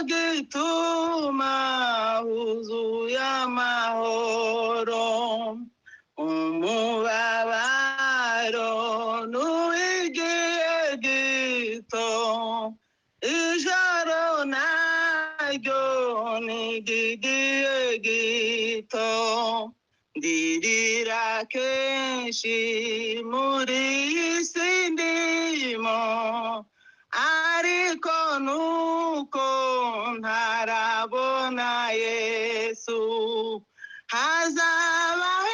gituma huzuye amahoro umubabaro n'uw'igihe gito ijoro naryo n'iry'igihe gito ndirira kenshi muri iyi si ndimo ariko nuko ntarabona Yesu hazabaho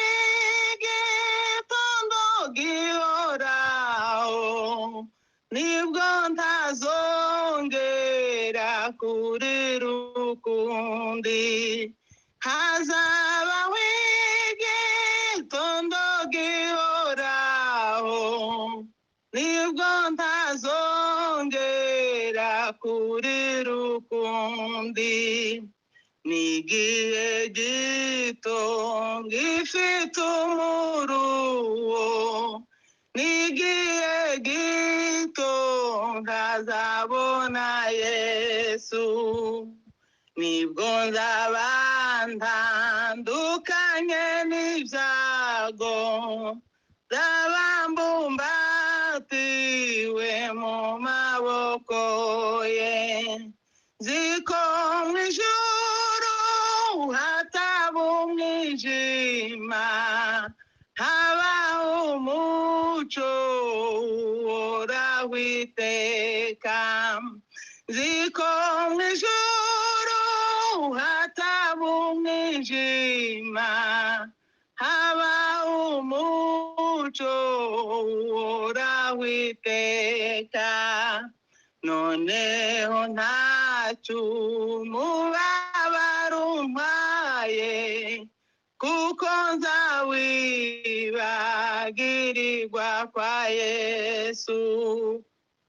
igitondo gihoraho nibwo ntazongera kurira ukundi hazabaho igitondo gihoraho nibwo ntazongera kurira ukundi n'igihe gito gifite umuruho n'igihe gito ntazabona Yesu nibwo nzaba ntandukanye n'ibyago nzaba mbumbatiwe mu maboko ye nziko mu ijuru hataba umwijima haba umuco uhoraho iteka nziko mu ijuru hataba umwijima haba umuco uhoraho iteka noneho ntacyo umubabaro umpaye kuko nzawibagirirwa kwa Yesu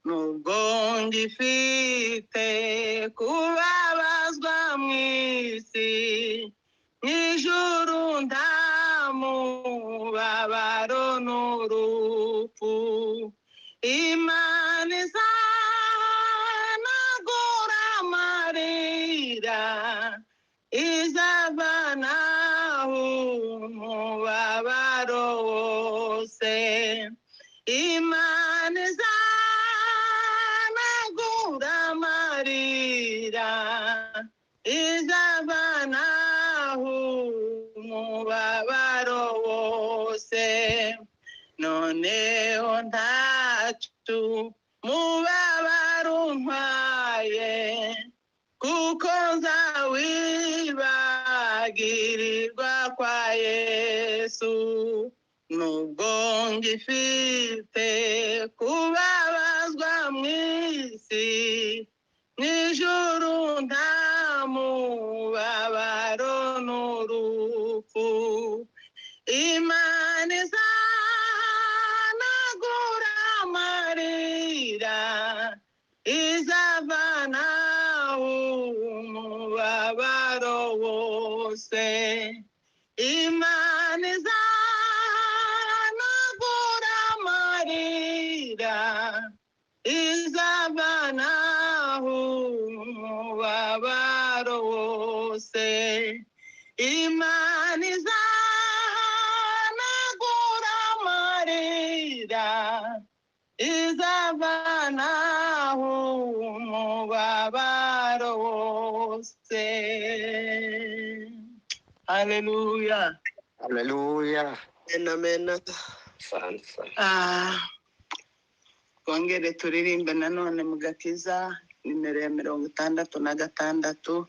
nubwo ngifite kubabazwa mu isi n'ijuru nta mubabaro n'urupfu Imana izanagura amarira izavanaho umubabaro wose Imana izanagura amarira izavanaho umubabaro wose noneho ntacyo umubabaro umpaye kuko nzawibagirirwa kwa Yesu nubwo ngifite kubabazwa mu isi n'ijuru nta mubabaro n'urupfu Imana izanagura amarira izavanaho umubabaro wose Imana izanagura amarira izavanaho umubabaro wose Imana izanagura amarira izavanaho umubabaro wose Haleluya Haleluya. Amen. Sansa. twongere turirimbe nanone mu gakiza nimero ya 66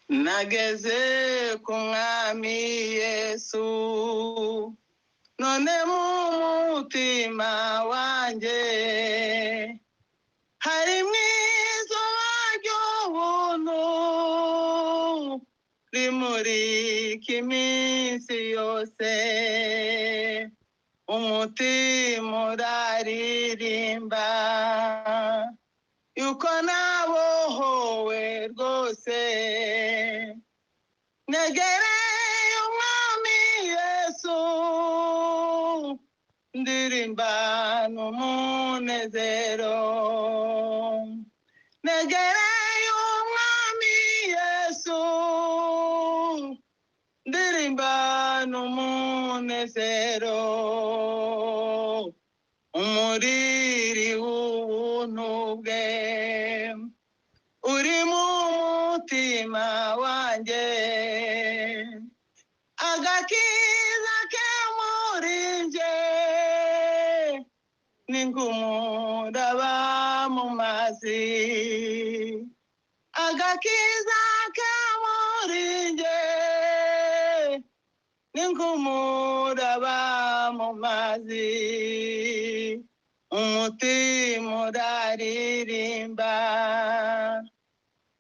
nageze ku mwami Yesu none mu mutima wanjye hari mwizuba ry'ubuntu rimurika iminsi yose umutima uraririmba yuko nabohowe rwose negereye umwami Yesu ndirimba n'umunezero. Negereye umwami Yesu, ndirimba n'umunezero. Umuriri w'ubuntu bwe uri mu mutima wanjye, agakiza ke muri nje ni nk'umuraba mu mazi. Agakiza ke muri nje ni nk'umuraba mu mazi. Umutima uraririmba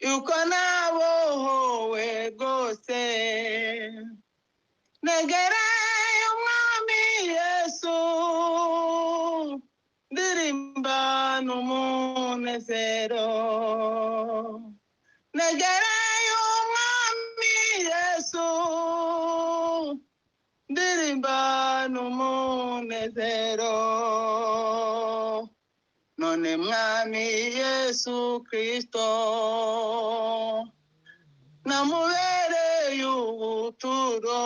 yuko nabohowe rwose. Negereye umwami Yesu, ndirimba n'umunezero. Negereye umwami Yesu, ndirimba n'umunezero. None mwami Yesu Kristo, namubereye ubuturo,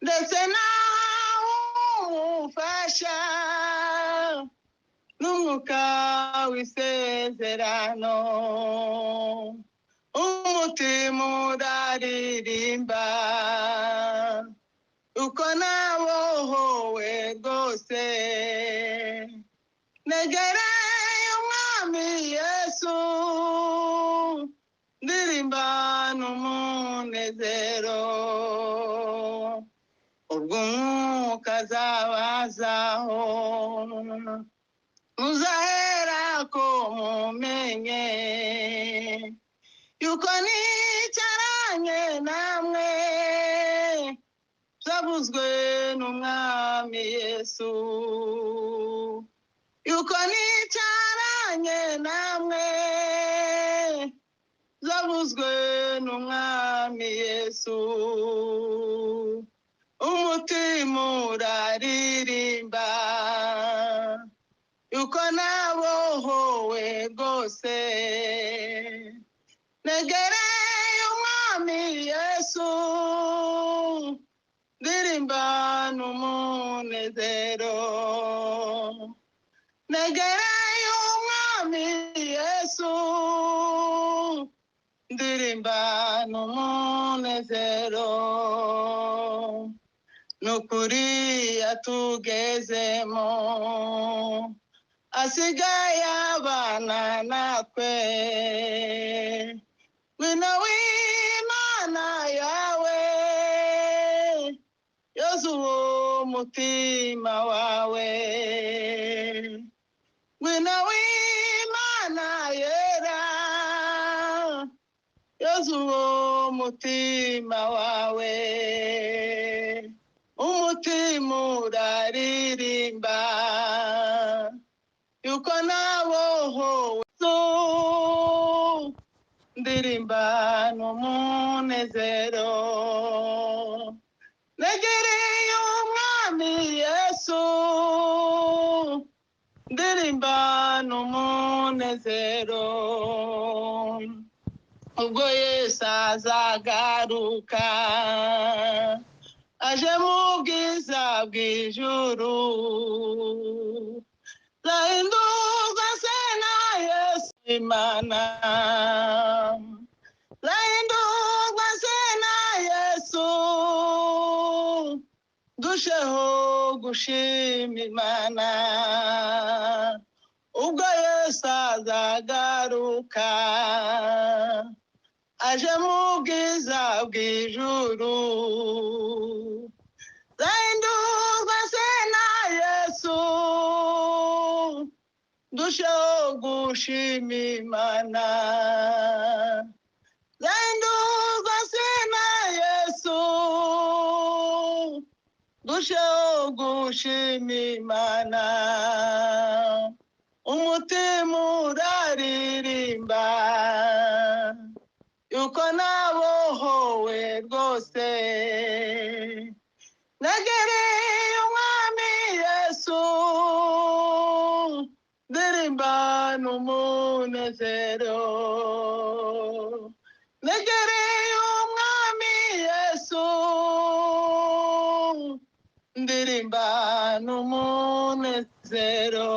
ndetse nawe umufasha n'umwuka w'isezerano. Umutima uraririmba uko nabohowe rwose. Negereye umwami Yesu, ndirimba n'umunezero. Ubwo umwuka azabazaho, muzaherako mumenye yuko nicaranye namwe, byavuzwe n'umwami Yesu. Yuko nicaranye namwe, byavuzwe n'umwami Yesu. Umutima uraririmba yuko nabohowe rwose. Negereye umwami Yesu, ndirimba n'umunezero. Negereye umwami Yesu, ndirimba n'umunezero. Nukuri yatugezemo, asigaye abana natwe. Ngwino w'Imana yawe, yozuwe umutima wawe. Ngwino w'Imana yera, yozuwe umutima wawe. Umutima uraririmba yuko nabohowe, ndirimba n'umunezero. Negereye umwami Yesu, ndirimba n'umunezero. Ubwo Yesu azagaruka, aje mu bwiza bw'ijuru, zahindurwa se na Yesu Imana. Zahindurwa se na Yesu, dusheho gushima Imana. Ubwo Yesu azagaruka, aje mu bwiza bw'ijuru, zahindurwa se na Yesu, dusheho gushima Imana. Zahindurwa se na Yesu, dusheho gushima Imana. Umutima uraririmba yuko nabohowe rwose. Negereye umwami n'umunezero negereye umwami Yesu ndirimba n'umunezero